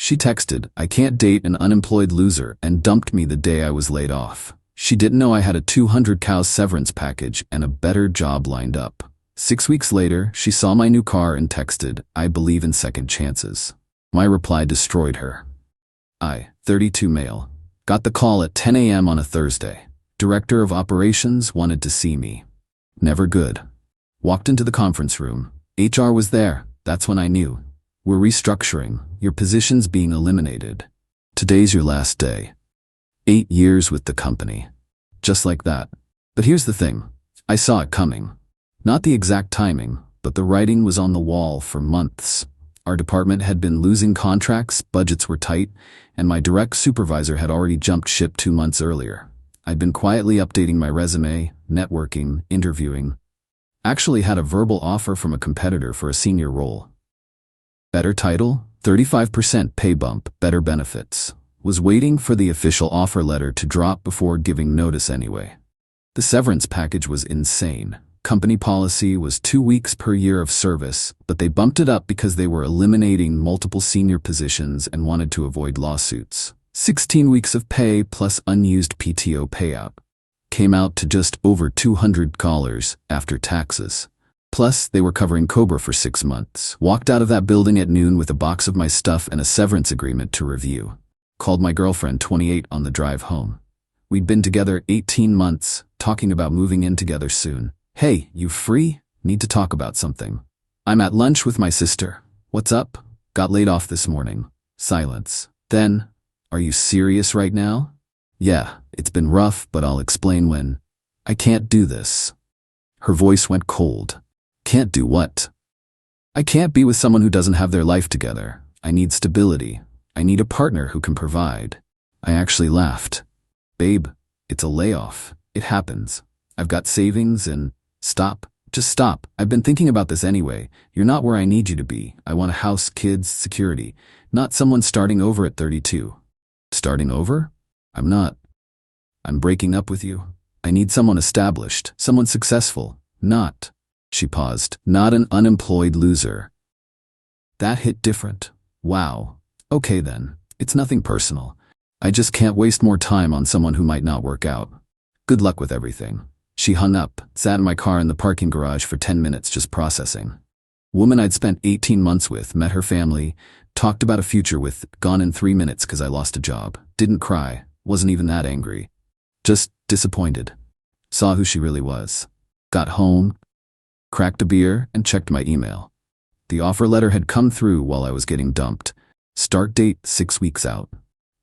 She texted, "I can't date an unemployed loser," and dumped me the day I was laid off. She didn't know I had a 200 cows severance package and a better job lined up. 6 weeks later, she saw my new car and texted, "I believe in second chances." My reply destroyed her. I, 32 male, got the call at 10 a.m. on a Thursday. Director of Operations wanted to see me. Never good. Walked into the conference room. HR was there. That's when I knew. "We're restructuring. Your position's being eliminated. Today's your last day." 8 years with the company. Just like that. But here's the thing. I saw it coming. Not the exact timing, but the writing was on the wall for months. Our department had been losing contracts, budgets were tight, and my direct supervisor had already jumped ship 2 months earlier. I'd been quietly updating my resume, networking, interviewing. Actually had a verbal offer from a competitor for a senior role. Better title, 35% pay bump, better benefits. Was waiting for the official offer letter to drop before giving notice anyway. The severance package was insane. Company policy was 2 weeks per year of service, but they bumped it up because they were eliminating multiple senior positions and wanted to avoid lawsuits. 16 weeks of pay plus unused PTO payout. Came out to just over $200 after taxes. Plus, they were covering Cobra for 6 months. Walked out of that building at noon with a box of my stuff and a severance agreement to review. Called my girlfriend, 28, on the drive home. We'd been together 18 months, talking about moving in together soon. "Hey, you free? Need to talk about something." "I'm at lunch with my sister." "What's up?" "Got laid off this morning." Silence. Then, "Are you serious right now?" "Yeah, it's been rough, but I'll explain when." "I can't do this." Her voice went cold. "Can't do what?" "I can't be with someone who doesn't have their life together. I need stability. I need a partner who can provide." I actually laughed. "Babe, it's a layoff. It happens. I've got savings and..." "Stop. Just stop. I've been thinking about this anyway. You're not where I need you to be. I want a house, kids, security. Not someone starting over at 32. "Starting over?" "I'm not. I'm breaking up with you. I need someone established, someone successful, not..." She paused. "Not an unemployed loser." That hit different. Wow. Okay then. It's nothing personal. I just can't waste more time on someone who might not work out. Good luck with everything. She hung up, sat in my car in the parking garage for 10 minutes just processing. Woman I'd spent 18 months with, met her family, talked about a future with, gone in 3 minutes because I lost a job. Didn't cry, wasn't even that angry. Just disappointed. Saw who she really was. Got home, cracked a beer, and checked my email. The offer letter had come through while I was getting dumped. Start date 6 weeks out.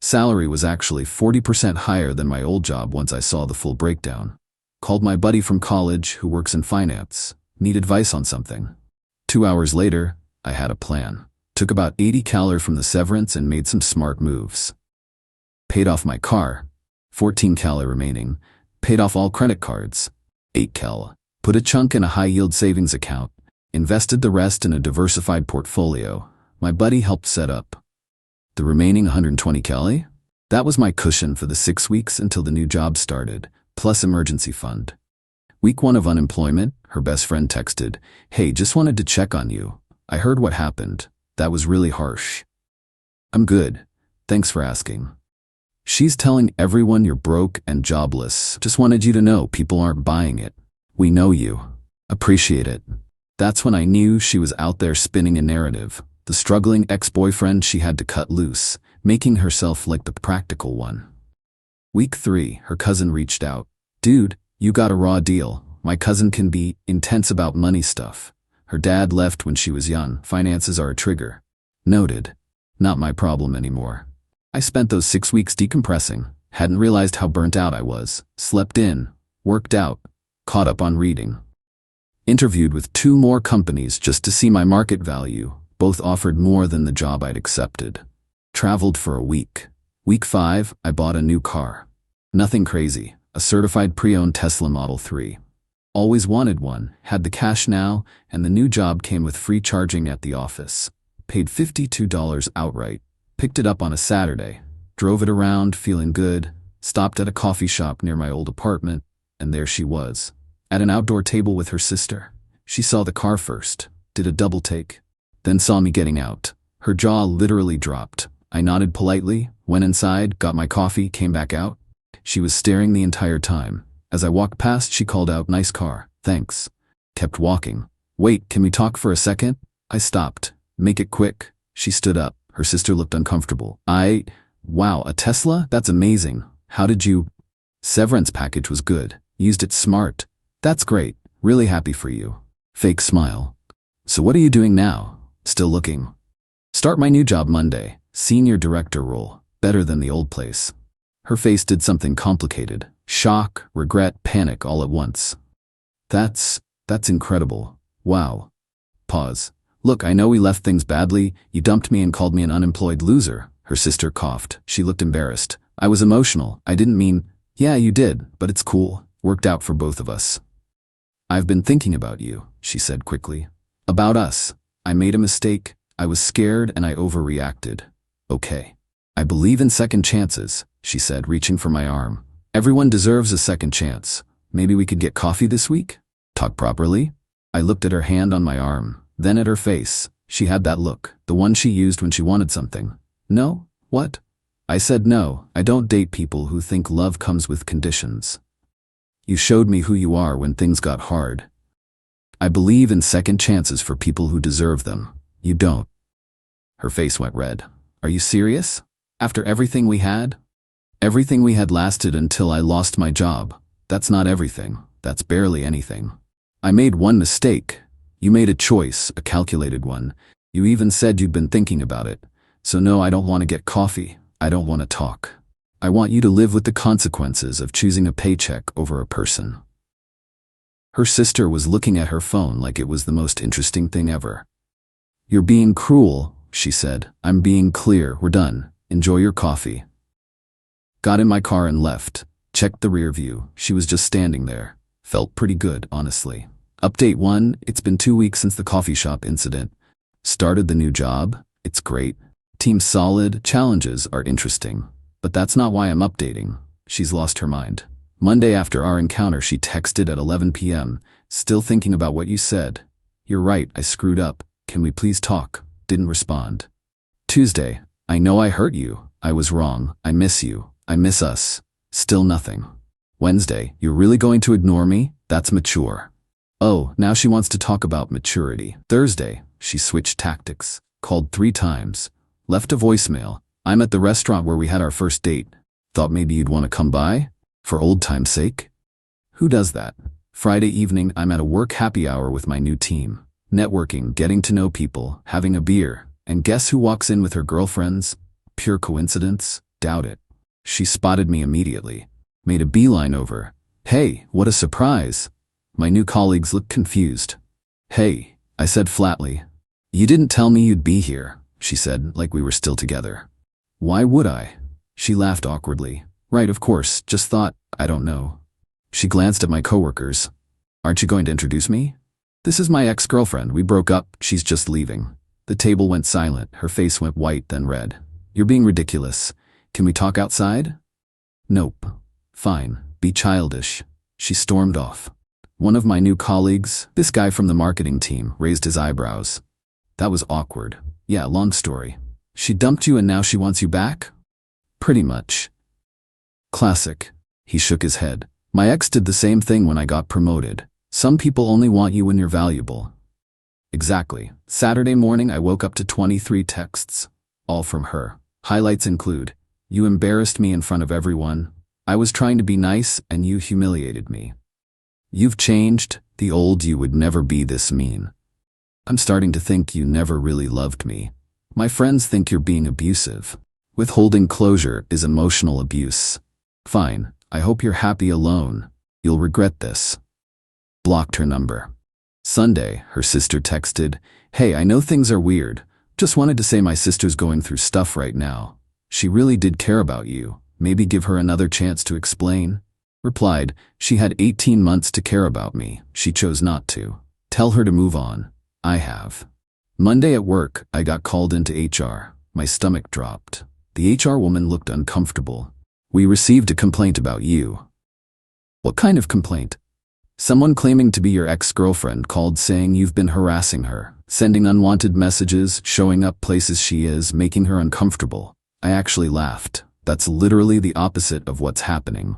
Salary was actually 40% higher than my old job once I saw the full breakdown. Called my buddy from college who works in finance. Need advice on something. 2 hours later, I had a plan. Took about 80 Qley from the severance and made some smart moves. Paid off my car. 14 Qley remaining. Paid off all credit cards. 8 Qley. Put a chunk in a high-yield savings account. Invested the rest in a diversified portfolio. My buddy helped set up. The remaining 120 Qley? That was my cushion for the 6 weeks until the new job started, plus emergency fund. Week 1 of unemployment, her best friend texted, "Hey, just wanted to check on you. I heard what happened. That was really harsh." "I'm good. Thanks for asking." "She's telling everyone you're broke and jobless. Just wanted you to know people aren't buying it. We know you. Appreciate it." That's when I knew she was out there spinning a narrative. The struggling ex-boyfriend she had to cut loose, making herself like the practical one. Week 3, her cousin reached out. "Dude, you got a raw deal. My cousin can be intense about money stuff. Her dad left when she was young. Finances are a trigger." Noted. Not my problem anymore. I spent those 6 weeks decompressing. Hadn't realized how burnt out I was. Slept in. Worked out. Caught up on reading. Interviewed with 2 more companies just to see my market value. Both offered more than the job I'd accepted. Traveled for a week. Week 5, I bought a new car. Nothing crazy. A certified pre-owned Tesla Model 3. Always wanted one, had the cash now, and the new job came with free charging at the office. Paid $52 outright. Picked it up on a Saturday. Drove it around, feeling good. Stopped at a coffee shop near my old apartment, and there she was. At an outdoor table with her sister. She saw the car first. Did a double take. Then saw me getting out. Her jaw literally dropped. I nodded politely, went inside, got my coffee, came back out. She was staring the entire time. As I walked past, she called out, "Nice car, thanks." Kept walking. "Wait, can we talk for a second?" I stopped. "Make it quick." She stood up. Her sister looked uncomfortable. Wow, a Tesla? That's amazing. How did you? Severance package was good. Used it smart. That's great. Really happy for you. Fake smile. So what are you doing now? Still looking. Start my new job Monday. Senior director role. Better than the old place. Her face did something complicated. Shock, regret, panic all at once. That's incredible. Wow. Pause. Look, I know we left things badly. You dumped me and called me an unemployed loser. Her sister coughed. She looked embarrassed. I was emotional. I didn't mean, yeah, you did, but it's cool. Worked out for both of us. I've been thinking about you, she said quickly. About us. I made a mistake. I was scared and I overreacted. Okay. I believe in second chances, she said, reaching for my arm. Everyone deserves a second chance. Maybe we could get coffee this week? Talk properly? I looked at her hand on my arm, then at her face. She had that look, the one she used when she wanted something. No? What? I said no, I don't date people who think love comes with conditions. You showed me who you are when things got hard. I believe in second chances for people who deserve them. You don't. Her face went red. Are you serious? After everything we had? Everything we had lasted until I lost my job. That's not everything. That's barely anything. I made one mistake. You made a choice, a calculated one. You even said you'd been thinking about it. So no, I don't want to get coffee. I don't want to talk. I want you to live with the consequences of choosing a paycheck over a person. Her sister was looking at her phone like it was the most interesting thing ever. You're being cruel, she said. I'm being clear. We're done. Enjoy your coffee. Got in my car and left. Checked the rear view. She was just standing there. Felt pretty good, honestly. Update 1, it's been 2 weeks since the coffee shop incident. Started the new job. It's great. Team's solid. Challenges are interesting. But that's not why I'm updating. She's lost her mind. Monday after our encounter, she texted at 11 p.m. Still thinking about what you said. You're right, I screwed up. Can we please talk? Didn't respond. Tuesday, I know I hurt you. I was wrong. I miss you. I miss us. Still nothing. Wednesday, you're really going to ignore me? That's mature. Oh, now she wants to talk about maturity. Thursday, she switched tactics. Called 3 times. Left a voicemail. I'm at the restaurant where we had our first date. Thought maybe you'd want to come by? For old time's sake? Who does that? Friday evening, I'm at a work happy hour with my new team. Networking, getting to know people, having a beer. And guess who walks in with her girlfriends? Pure coincidence? Doubt it. She spotted me immediately. Made a beeline over. Hey, what a surprise. My new colleagues looked confused. Hey, I said flatly. You didn't tell me you'd be here, she said, like we were still together. Why would I? She laughed awkwardly. Right, of course, just thought, I don't know. She glanced at my coworkers. Aren't you going to introduce me? This is my ex-girlfriend. We broke up. She's just leaving. The table went silent. Her face went white, then red. You're being ridiculous. Can we talk outside? Nope. Fine. Be childish. She stormed off. One of my new colleagues, this guy from the marketing team, raised his eyebrows. That was awkward. Yeah, long story. She dumped you and now she wants you back? Pretty much. Classic. He shook his head. My ex did the same thing when I got promoted. Some people only want you when you're valuable. Exactly. Saturday morning I woke up to 23 texts. All from her. Highlights include, you embarrassed me in front of everyone. I was trying to be nice and you humiliated me. You've changed. The old you would never be this mean. I'm starting to think you never really loved me. My friends think you're being abusive. Withholding closure is emotional abuse. Fine. I hope you're happy alone. You'll regret this. Blocked her number. Sunday, her sister texted, Hey, I know things are weird. Just wanted to say my sister's going through stuff right now. She really did care about you. Maybe give her another chance to explain. Replied, she had 18 months to care about me. She chose not to. Tell her to move on. I have. Monday at work, I got called into HR. My stomach dropped. The HR woman looked uncomfortable. We received a complaint about you. What kind of complaint? Someone claiming to be your ex-girlfriend called saying you've been harassing her, sending unwanted messages, showing up places she is, making her uncomfortable. I actually laughed. That's literally the opposite of what's happening.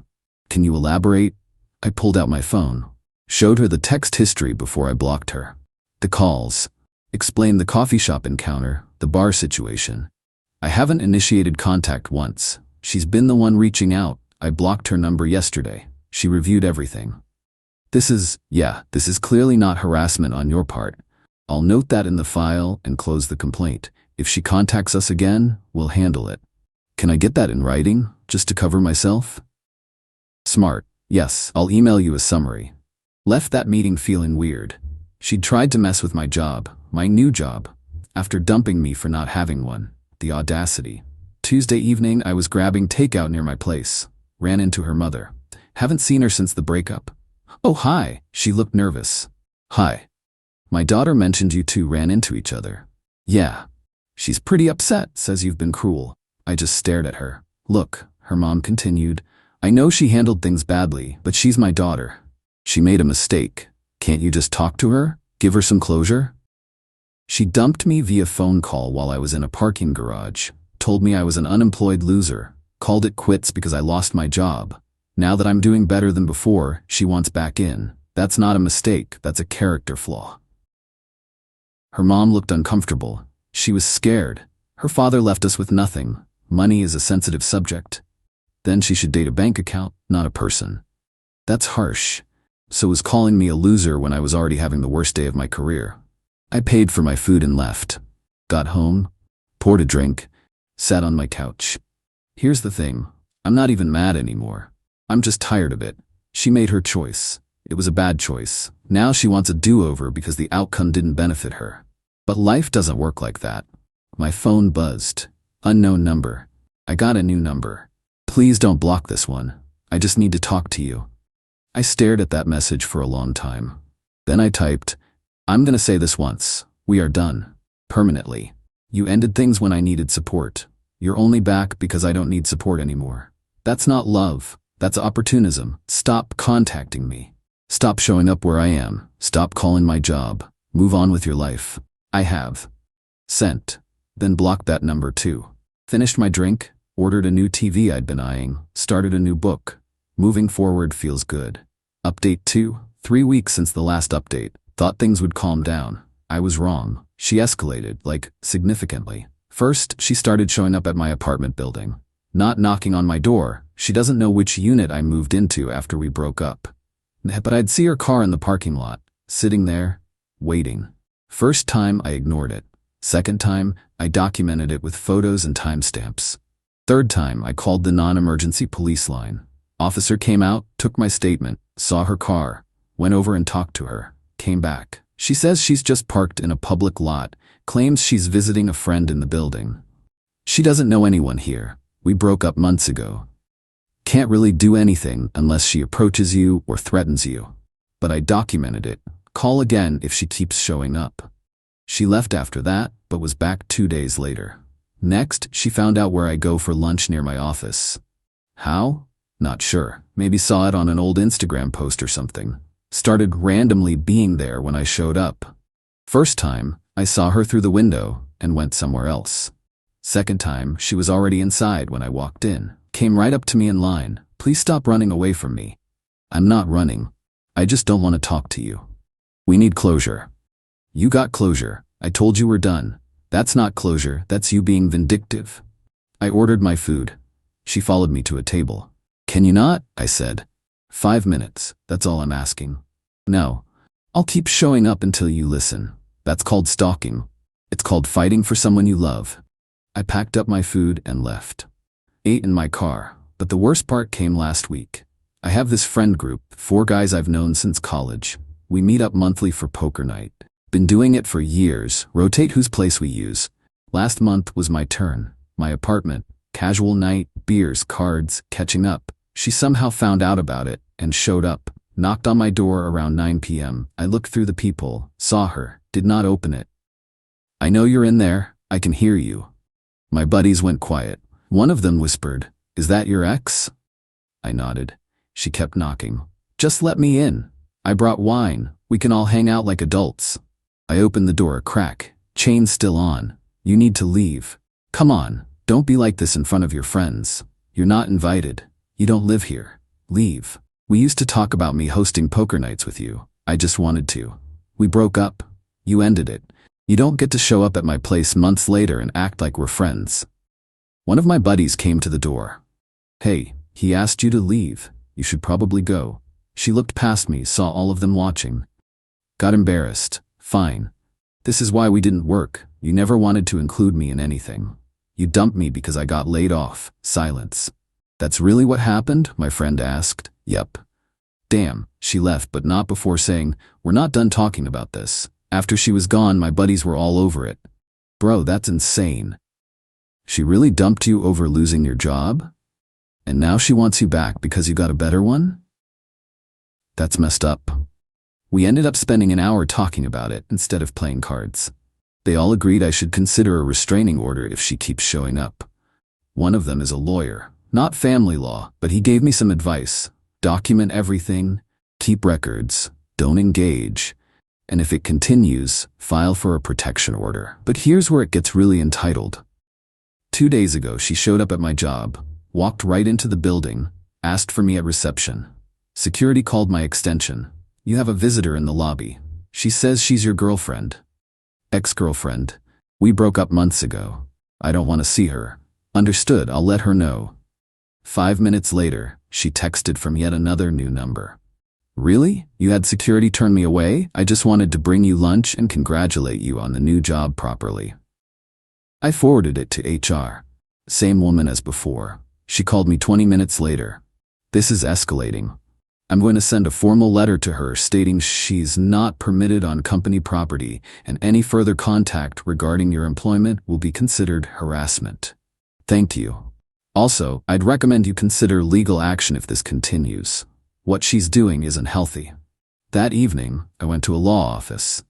Can you elaborate? I pulled out my phone. Showed her the text history before I blocked her. The calls. Explained the coffee shop encounter, the bar situation. I haven't initiated contact once. She's been the one reaching out. I blocked her number yesterday. She reviewed everything. This is clearly not harassment on your part. I'll note that in the file and close the complaint. If she contacts us again, we'll handle it. Can I get that in writing, just to cover myself? Smart. Yes, I'll email you a summary. Left that meeting feeling weird. She'd tried to mess with my job, my new job, after dumping me for not having one. The audacity. Tuesday evening, I was grabbing takeout near my place. Ran into her mother. Haven't seen her since the breakup. Oh, hi. She looked nervous. Hi. My daughter mentioned you two ran into each other. Yeah. She's pretty upset, says you've been cruel. I just stared at her. Look, her mom continued. I know she handled things badly, but she's my daughter. She made a mistake. Can't you just talk to her? Give her some closure? She dumped me via phone call while I was in a parking garage. Told me I was an unemployed loser. Called it quits because I lost my job. Now that I'm doing better than before, she wants back in. That's not a mistake, that's a character flaw. Her mom looked uncomfortable. She was scared. Her father left us with nothing. Money is a sensitive subject. Then she should date a bank account, not a person. That's harsh. So was calling me a loser when I was already having the worst day of my career. I paid for my food and left. Got home, poured a drink, sat on my couch. Here's the thing, I'm not even mad anymore. I'm just tired of it. She made her choice. It was a bad choice. Now she wants a do-over because the outcome didn't benefit her. But life doesn't work like that. My phone buzzed. Unknown number. I got a new number. Please don't block this one. I just need to talk to you. I stared at that message for a long time. Then I typed, I'm gonna say this once. We are done. Permanently. You ended things when I needed support. You're only back because I don't need support anymore. That's not love. That's opportunism. Stop contacting me. Stop showing up where I am. Stop calling my job. Move on with your life. I have. Sent. Then blocked that number too. Finished my drink. Ordered a new TV I'd been eyeing, started a new book. Moving forward feels good. Update 2, 3 weeks since the last update. Thought things would calm down. I was wrong. She escalated, significantly. First, she started showing up at my apartment building. Not knocking on my door. She doesn't know which unit I moved into after we broke up. But I'd see her car in the parking lot, sitting there, waiting. First time, I ignored it. Second time, I documented it with photos and timestamps. Third time, I called the non-emergency police line. Officer came out, took my statement, saw her car, went over and talked to her, came back. She says she's just parked in a public lot, claims she's visiting a friend in the building. She doesn't know anyone here. We broke up months ago. Can't really do anything unless she approaches you or threatens you. But I documented it. Call again if she keeps showing up. She left after that, but was back 2 days later. Next, she found out where I go for lunch near my office. How? Not sure. Maybe saw it on an old Instagram post or something. Started randomly being there when I showed up. First time, I saw her through the window and went somewhere else. Second time, she was already inside when I walked in. Came right up to me in line. Please stop running away from me. I'm not running. I just don't want to talk to you. We need closure. You got closure. I told you we're done. That's not closure, that's you being vindictive. I ordered my food. She followed me to a table. Can you not? I said. 5 minutes, that's all I'm asking. No. I'll keep showing up until you listen. That's called stalking. It's called fighting for someone you love. I packed up my food and left. Ate in my car, but the worst part came last week. I have this friend group, 4 guys I've known since college. We meet up monthly for poker night. Been doing it for years, rotate whose place we use. Last month was my turn. My apartment, casual night, beers, cards, catching up. She somehow found out about it and showed up. Knocked on my door around 9 p.m. I looked through the peephole, saw her, did not open it. I know you're in there, I can hear you. My buddies went quiet. One of them whispered, Is that your ex? I nodded. She kept knocking. Just let me in. I brought wine. We can all hang out like adults. I opened the door a crack. Chain still on. You need to leave. Come on, Don't be like this in front of your friends. You're not invited. You don't live here. Leave. We used to talk about me hosting poker nights with you. I just wanted to. We broke up. You ended it. You don't get to show up at my place months later and act like we're friends. One of my buddies came to the door. Hey, he asked you to leave. You should probably go. She looked past me, saw all of them watching. Got embarrassed. Fine. This is why we didn't work. You never wanted to include me in anything. You dumped me because I got laid off. Silence. That's really what happened? My friend asked. Yep. Damn, she left, but not before saying, we're not done talking about this. After she was gone, my buddies were all over it. Bro, that's insane. She really dumped you over losing your job? And now she wants you back because you got a better one? That's messed up. We ended up spending an hour talking about it instead of playing cards. They all agreed I should consider a restraining order if she keeps showing up. One of them is a lawyer, not family law, but he gave me some advice. Document everything, keep records, don't engage, and if it continues, file for a protection order. But here's where it gets really entitled. 2 days ago, she showed up at my job, walked right into the building, asked for me at reception. Security called my extension. You have a visitor in the lobby. She says she's your girlfriend. Ex-girlfriend. We broke up months ago. I don't want to see her. Understood, I'll let her know. 5 minutes later, she texted from yet another new number. Really? You had security turn me away? I just wanted to bring you lunch and congratulate you on the new job properly. I forwarded it to HR. Same woman as before. She called me 20 minutes later. This is escalating. I'm going to send a formal letter to her stating she's not permitted on company property and any further contact regarding your employment will be considered harassment. Thank you. Also, I'd recommend you consider legal action if this continues. What she's doing isn't healthy. That evening, I went to a law office.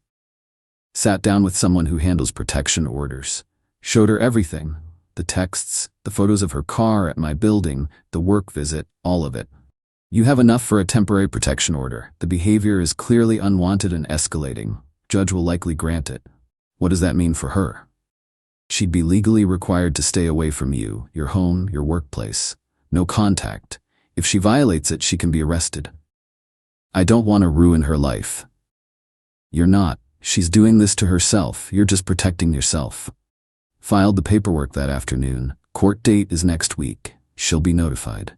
Sat down with someone who handles protection orders. Showed her everything. The texts, the photos of her car at my building, the work visit, all of it. You have enough for a temporary protection order. The behavior is clearly unwanted and escalating. Judge will likely grant it. What does that mean for her? She'd be legally required to stay away from you, your home, your workplace. No contact. If she violates it, she can be arrested. I don't want to ruin her life. You're not. She's doing this to herself. You're just protecting yourself. Filed the paperwork that afternoon. Court date is next week. She'll be notified.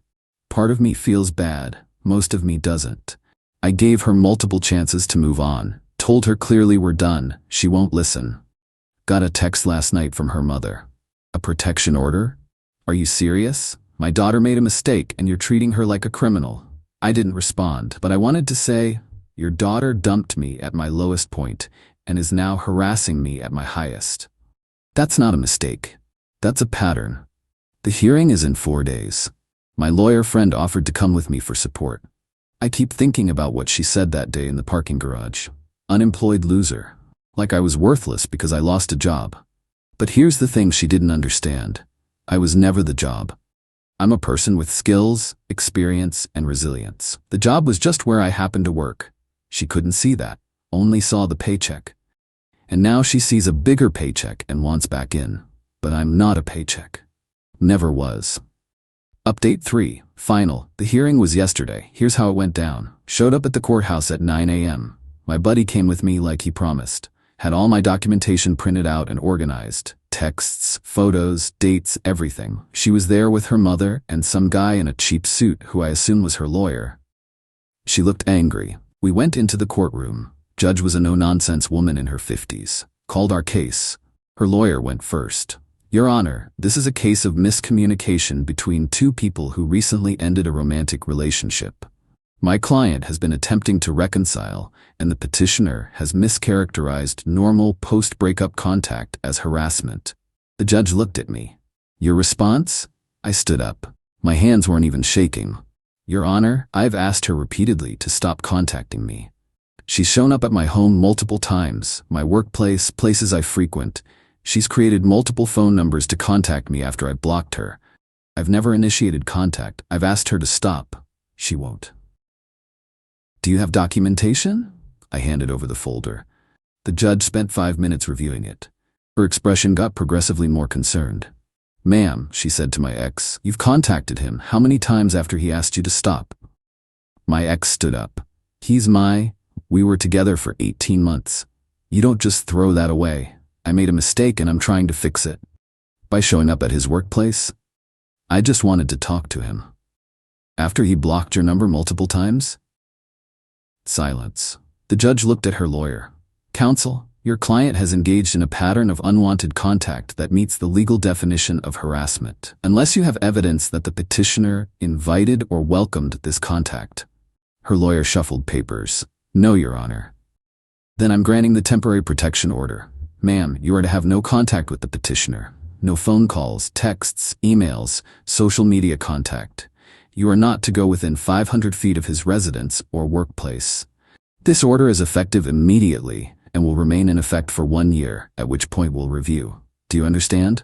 Part of me feels bad. Most of me doesn't. I gave her multiple chances to move on. Told her clearly we're done. She won't listen. Got a text last night from her mother. A protection order? Are you serious? My daughter made a mistake and you're treating her like a criminal. I didn't respond, but I wanted to say, your daughter dumped me at my lowest point and is now harassing me at my highest. That's not a mistake. That's a pattern. The hearing is in 4 days. My lawyer friend offered to come with me for support. I keep thinking about what she said that day in the parking garage. Unemployed loser. Like I was worthless because I lost a job. But here's the thing she didn't understand. I was never the job. I'm a person with skills, experience, and resilience. The job was just where I happened to work. She couldn't see that, only saw the paycheck. And now she sees a bigger paycheck and wants back in. But I'm not a paycheck. Never was. Update 3. Final. The hearing was yesterday. Here's how it went down. Showed up at the courthouse at 9 a.m. My buddy came with me like he promised. Had all my documentation printed out and organized. Texts, photos, dates, everything. She was there with her mother and some guy in a cheap suit who I assume was her lawyer. She looked angry. We went into the courtroom. Judge was a no-nonsense woman in her 50s. Called our case. Her lawyer went first. Your Honor, this is a case of miscommunication between two people who recently ended a romantic relationship. My client has been attempting to reconcile, and the petitioner has mischaracterized normal post-breakup contact as harassment. The judge looked at me. Your response? I stood up. My hands weren't even shaking. Your Honor, I've asked her repeatedly to stop contacting me. She's shown up at my home multiple times, my workplace, places I frequent. She's created multiple phone numbers to contact me after I blocked her. I've never initiated contact. I've asked her to stop. She won't. Do you have documentation? I handed over the folder. The judge spent 5 minutes reviewing it. Her expression got progressively more concerned. Ma'am, she said to my ex, you've contacted him. How many times after he asked you to stop? My ex stood up. We were together for 18 months. You don't just throw that away. I made a mistake and I'm trying to fix it. By showing up at his workplace? I just wanted to talk to him. After he blocked your number multiple times? Silence. The judge looked at her lawyer. Counsel, your client has engaged in a pattern of unwanted contact that meets the legal definition of harassment, unless you have evidence that the petitioner invited or welcomed this contact. Her lawyer shuffled papers. No, Your Honor. Then I'm granting the temporary protection order. Ma'am, you are to have no contact with the petitioner. No phone calls, texts, emails, social media contact. You are not to go within 500 feet of his residence or workplace. This order is effective immediately and will remain in effect for 1 year, at which point we'll review. Do you understand?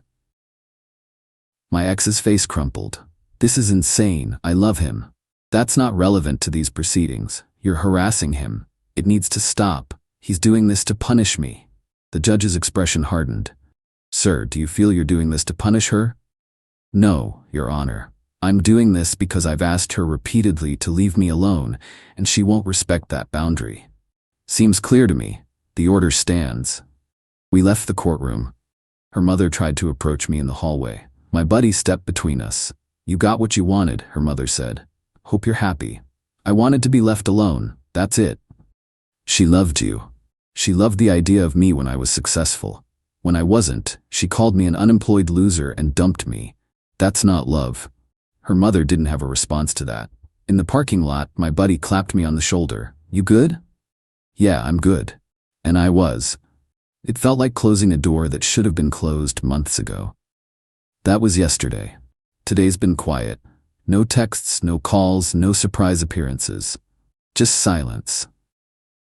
My ex's face crumpled. This is insane. I love him. That's not relevant to these proceedings. You're harassing him. It needs to stop. He's doing this to punish me. The judge's expression hardened. Sir, do you feel you're doing this to punish her? No, Your Honor. I'm doing this because I've asked her repeatedly to leave me alone, and she won't respect that boundary. Seems clear to me. The order stands. We left the courtroom. Her mother tried to approach me in the hallway. My buddy stepped between us. You got what you wanted, her mother said. Hope you're happy. I wanted to be left alone. That's it. She loved you. She loved the idea of me when I was successful. When I wasn't, she called me an unemployed loser and dumped me. That's not love. Her mother didn't have a response to that. In the parking lot, my buddy clapped me on the shoulder. You good? Yeah, I'm good. And I was. It felt like closing a door that should have been closed months ago. That was yesterday. Today's been quiet. No texts, no calls, no surprise appearances. Just silence.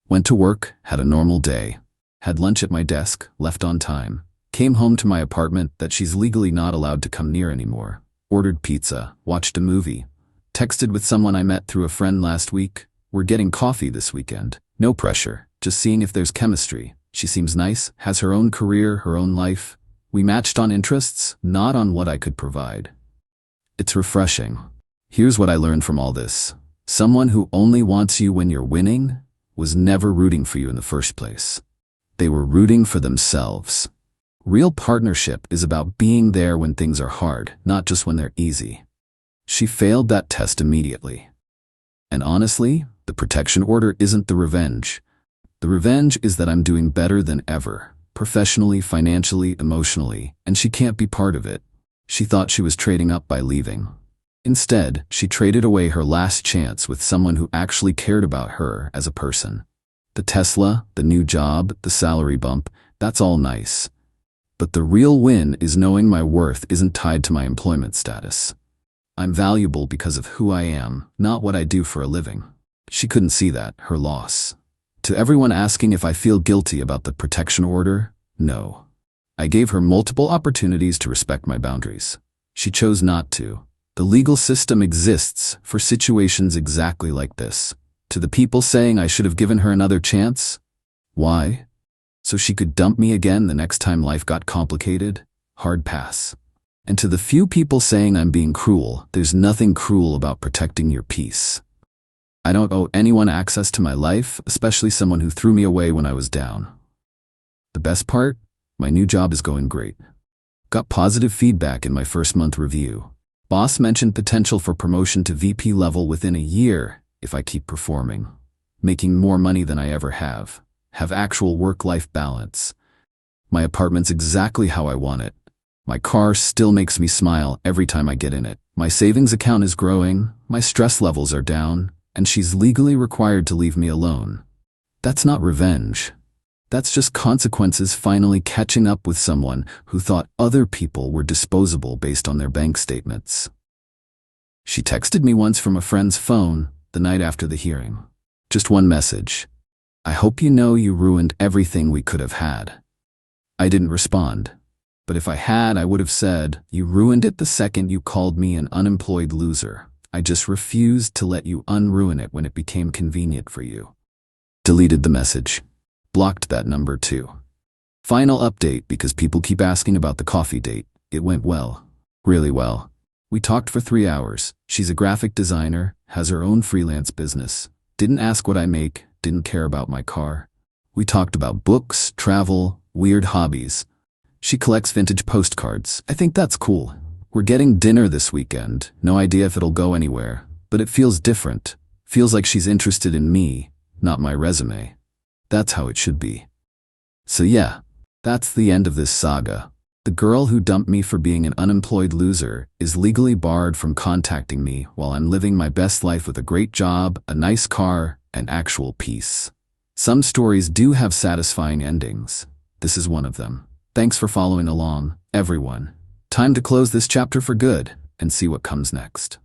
Went to work, had a normal day. Had lunch at my desk, left on time. Came home to my apartment that she's legally not allowed to come near anymore. Ordered pizza, watched a movie. Texted with someone I met through a friend last week. We're getting coffee this weekend. No pressure, just seeing if there's chemistry. She seems nice, has her own career, her own life. We matched on interests, not on what I could provide. It's refreshing. Here's what I learned from all this. Someone who only wants you when you're winning was never rooting for you in the first place. They were rooting for themselves. Real partnership is about being there when things are hard, not just when they're easy. She failed that test immediately. And honestly, the protection order isn't the revenge. The revenge is that I'm doing better than ever, professionally, financially, emotionally, and she can't be part of it. She thought she was trading up by leaving. Instead, she traded away her last chance with someone who actually cared about her as a person. The Tesla, the new job, the salary bump, that's all nice. But the real win is knowing my worth isn't tied to my employment status. I'm valuable because of who I am, not what I do for a living. She couldn't see that, her loss. To everyone asking if I feel guilty about the protection order, no. I gave her multiple opportunities to respect my boundaries. She chose not to. The legal system exists for situations exactly like this. To the people saying I should have given her another chance? Why? So she could dump me again the next time life got complicated? Hard pass. And to the few people saying I'm being cruel, there's nothing cruel about protecting your peace. I don't owe anyone access to my life, especially someone who threw me away when I was down. The best part? My new job is going great. Got positive feedback in my first month review. Boss mentioned potential for promotion to VP level within a year if I keep performing. Making more money than I ever have. Have actual work-life balance. My apartment's exactly how I want it. My car still makes me smile every time I get in it. My savings account is growing, my stress levels are down, and she's legally required to leave me alone. That's not revenge. That's just consequences finally catching up with someone who thought other people were disposable based on their bank statements. She texted me once from a friend's phone the night after the hearing. Just one message. I hope you know you ruined everything we could have had. I didn't respond. But if I had, I would have said, you ruined it the second you called me an unemployed loser. I just refused to let you unruin it when it became convenient for you. Deleted the message. Blocked that number too. Final update, because people keep asking about the coffee date. It went well. Really well. We talked for 3 hours. She's a graphic designer, has her own freelance business. Didn't ask what I make, didn't care about my car. We talked about books, travel, weird hobbies. She collects vintage postcards. I think that's cool. We're getting dinner this weekend. No idea if it'll go anywhere, but it feels different. Feels like she's interested in me, not my resume. That's how it should be. So yeah, that's the end of this saga. The girl who dumped me for being an unemployed loser is legally barred from contacting me while I'm living my best life with a great job, a nice car, and actual peace. Some stories do have satisfying endings. This is one of them. Thanks for following along, everyone. Time to close this chapter for good and see what comes next.